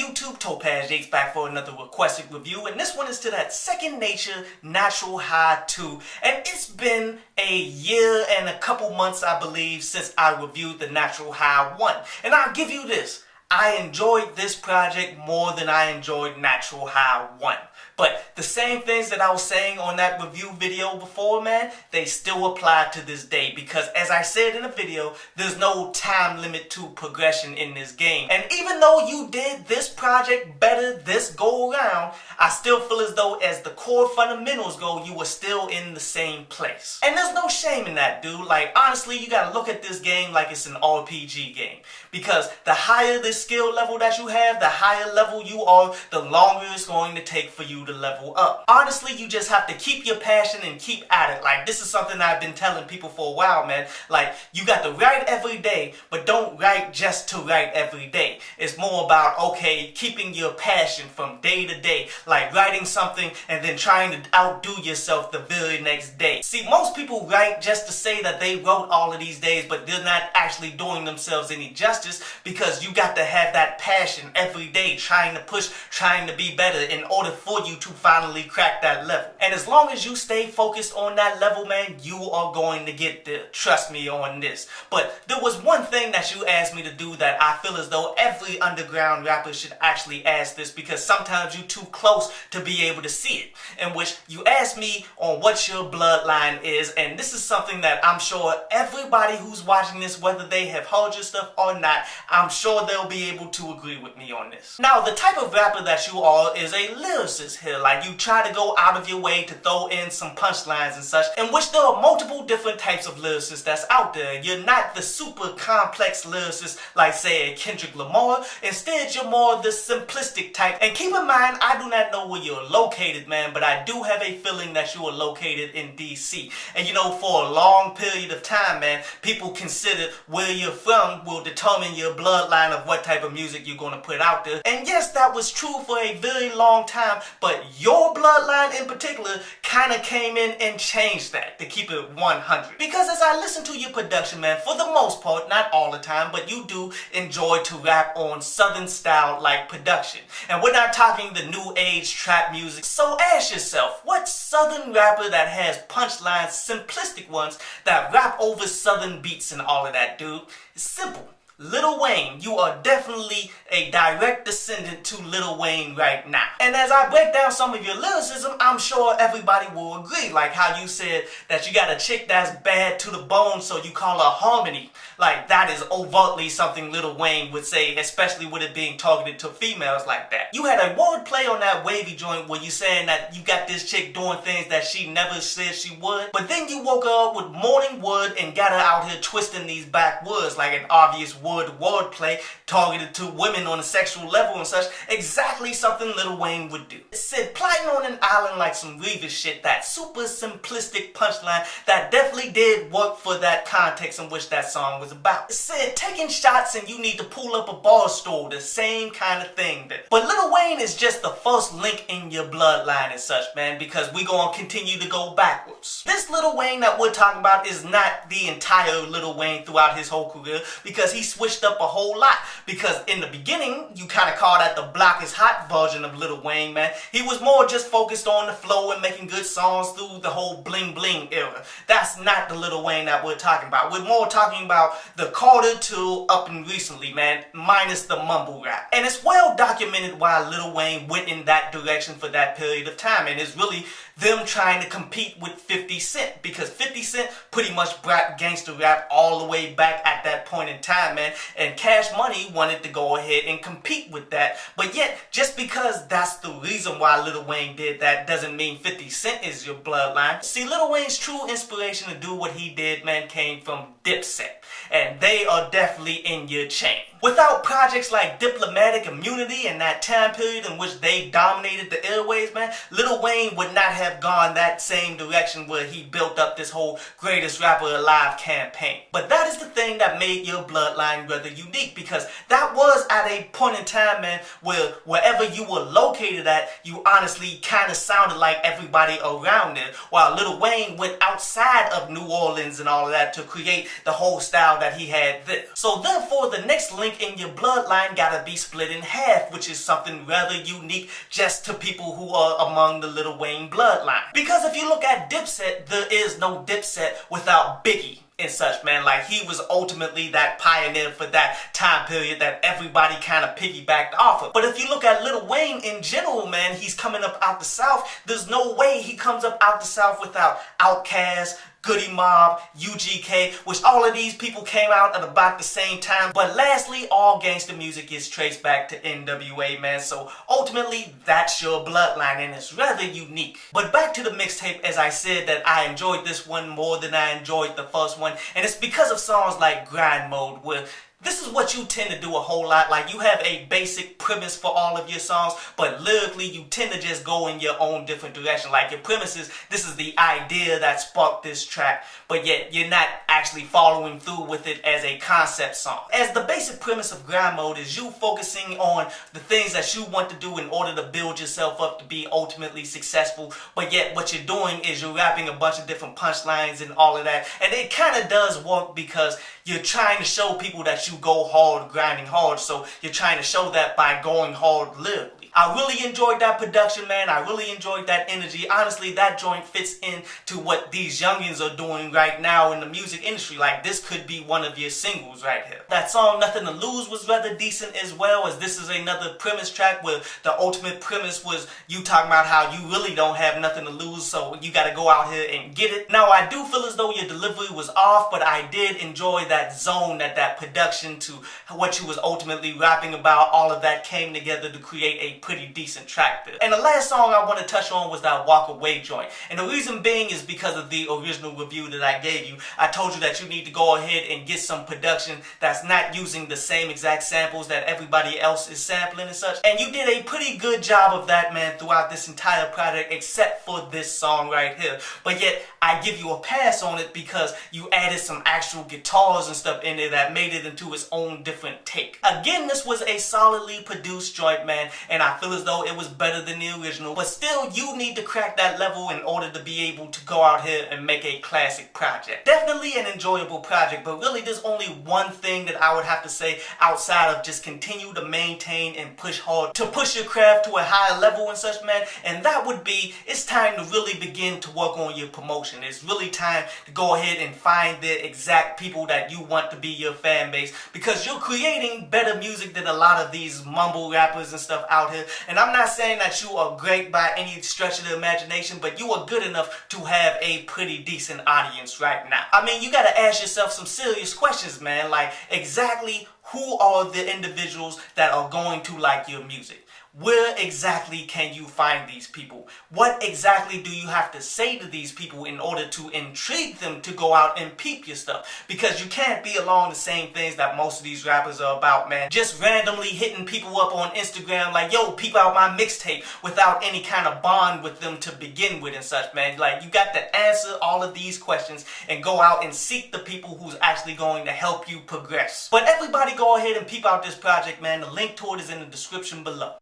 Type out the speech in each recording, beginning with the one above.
YouTube? Topaz Jakes back for another requested review, and this one is to that Second Nature Natural High 2. And it's been a year and a couple months, I believe, since I reviewed the Natural High 1. And I'll give you this. I enjoyed this project more than I enjoyed Natural High 1. But the same things that I was saying on that review video before, man, they still apply to this day. Because as I said in the video, there's no time limit to progression in this game. And even though you did this project better this go around, I still feel as though as the core fundamentals go, you were still in the same place. And there's no shame in that, dude. Like, honestly, you gotta look at this game like it's an RPG game. Because the higher the skill level that you have, the higher level you are, the longer it's going to take for you to level up. Honestly, you just have to keep your passion and keep at it. Like, this is something that I've been telling people for a while, man. Like, you got to write every day, but don't write just to write every day. It's more about, okay, keeping your passion from day to day. Like writing something and then trying to outdo yourself the very next day. See, most people write just to say that they wrote all of these days, but they're not actually doing themselves any justice, because you got to have that passion every day, trying to push, trying to be better in order for you to finally crack that level. And as long as you stay focused on that level, man, you are going to get there. Trust me on this. But there was one thing that you asked me to do that I feel as though every underground rapper should actually ask this, because sometimes you're too close to be able to see it. In which you asked me on what your bloodline is, and this is something that I'm sure everybody who's watching this, whether they have heard your stuff or not, I'm sure they'll be able to agree with me on this. Now, the type of rapper that you are is a lyricist here. Like, you try to go out of your way to throw in some punchlines and such, in which there are multiple different types of lyricists that's out there. You're not the super complex lyricist like, say, Kendrick Lamar. Instead, you're more the simplistic type. And keep in mind, I do not know where you're located, man, but I do have a feeling that you are located in DC. And you know, for a long period of time, man, people considered where you're from will determine your bloodline of what type of music you're going to put out there. And yes, that was true for a very long time, but your bloodline in particular kind of came in and changed that, to keep it 100. Because as I listen to your production, man, for the most part, not all the time, but you do enjoy to rap on southern style like production. And we're not talking the new age trap music. So ask yourself, what southern rapper that has punchlines, simplistic ones, that rap over southern beats and all of that, dude? It's simple. Lil Wayne. You are definitely a direct descendant to Lil Wayne right now. And as I break down some of your lyricism, I'm sure everybody will agree. Like how you said that you got a chick that's bad to the bone, so you call her Harmony. Like, that is overtly something Lil Wayne would say, especially with it being targeted to females like that. You had a wordplay on that Wavy joint where you saying that you got this chick doing things that she never said she would, but then you woke her up with Morning Wood and got her out here twisting these backwoods like an obvious wordplay targeted to women on a sexual level and such. Exactly something Lil Wayne would do. It said plotting on an island like some Revis shit, that super simplistic punchline that definitely did work for that context in which that song was about. It said taking shots and you need to pull up a bar stool, the same kind of thing there. But Lil Wayne is just the first link in your bloodline and such, man, because we gonna continue to go backwards. This Lil Wayne that we're talking about is not the entire Lil Wayne throughout his whole career, because he switched up a whole lot. Because in the beginning, you kind of call that the Block is Hot version of Lil Wayne, man. He was more just focused on the flow and making good songs through the whole bling bling era. That's not the Lil Wayne that we're talking about. We're more talking about the Carter to up and recently, man, minus the mumble rap. And it's well documented why Lil Wayne went in that direction for that period of time. And it's really them trying to compete with 50 Cent, because 50 Cent pretty much brought gangster rap all the way back at that point in time, man. And Cash Money wanted to go ahead and compete with that. But yet, just because that's the reason why Lil Wayne did that doesn't mean 50 Cent is your bloodline. See, Lil Wayne's true inspiration to do what he did, man, came from Dipset. And they are definitely in your chain. Without projects like Diplomatic Immunity and that time period in which they dominated the airwaves, man, Lil Wayne would not have gone that same direction where he built up this whole Greatest Rapper Alive campaign. But that is the thing that made your bloodline rather unique, because that was at a point in time, man, where wherever you were located at, you honestly kind of sounded like everybody around there, while Lil Wayne went outside of New Orleans and all of that to create the whole style that he had there. So therefore, the next link link in your bloodline gotta be split in half, which is something rather unique just to people who are among the Lil Wayne bloodline. Because if you look at Dipset, there is no Dipset without Biggie and such, man. Like, he was ultimately that pioneer for that time period that everybody kind of piggybacked off of. But if you look at Lil Wayne in general, man, he's coming up out the South. There's no way he comes up out the South without Outkast, Goody Mob, UGK, which all of these people came out at about the same time. But lastly, all gangster music is traced back to NWA, man. So ultimately, that's your bloodline, and it's rather unique. But back to the mixtape, as I said, that I enjoyed this one more than I enjoyed the first one. And it's because of songs like Grind Mode, where this is what you tend to do a whole lot. Like, you have a basic premise for all of your songs, but lyrically you tend to just go in your own different direction. Like, your premise is, this is the idea that sparked this track, but yet you're not actually following through with it as a concept song. As the basic premise of Grind Mode is you focusing on the things that you want to do in order to build yourself up to be ultimately successful, but yet what you're doing is you're rapping a bunch of different punchlines and all of that. And it kind of does work because you're trying to show people that you go hard, grinding hard, so you're trying to show that by going hard lyrically. I really enjoyed that production, man. I really enjoyed that energy. Honestly, that joint fits into what these youngins are doing right now in the music industry. Like, this could be one of your singles right here. That song, Nothing to Lose, was rather decent as well, as this is another premise track where the ultimate premise was you talking about how you really don't have nothing to lose, so you gotta go out here and get it. Now, I do feel as though your delivery was off, but I did enjoy that zone, that production to what you was ultimately rapping about. All of that came together to create a pretty decent track there. And the last song I want to touch on was that Walk Away joint. And the reason being is because of the original review that I gave you. I told you that you need to go ahead and get some production that's not using the same exact samples that everybody else is sampling and such. And you did a pretty good job of that, man, throughout this entire project, except for this song right here. But yet, I give you a pass on it because you added some actual guitars and stuff in there that made it into its own different take. Again, this was a solidly produced joint, man, and I feel as though it was better than the original, but still, you need to crack that level in order to be able to go out here and make a classic project. Definitely an enjoyable project, but really there's only one thing that I would have to say outside of just continue to maintain and push hard to push your craft to a higher level and such, man, and that would be, it's time to really begin to work on your promotion. It's really time to go ahead and find the exact people that you want to be your fan base, because you're creating better music than a lot of these mumble rappers and stuff out here. And I'm not saying that you are great by any stretch of the imagination, but you are good enough to have a pretty decent audience right now. I mean, you gotta ask yourself some serious questions, man, like exactly who are the individuals that are going to like your music? Where exactly can you find these people? What exactly do you have to say to these people in order to intrigue them to go out and peep your stuff? Because you can't be along the same things that most of these rappers are about, man. Just randomly hitting people up on Instagram like, yo, peep out my mixtape, without any kind of bond with them to begin with and such, man. Like, you got to answer all of these questions and go out and seek the people who's actually going to help you progress. But everybody go ahead and peep out this project, man. The link to it is in the description below.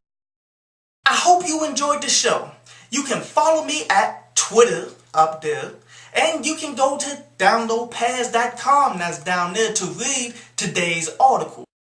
I hope you enjoyed the show. You can follow me at Twitter up there, and you can go to downloadpaz.com, that's down there, to read today's article.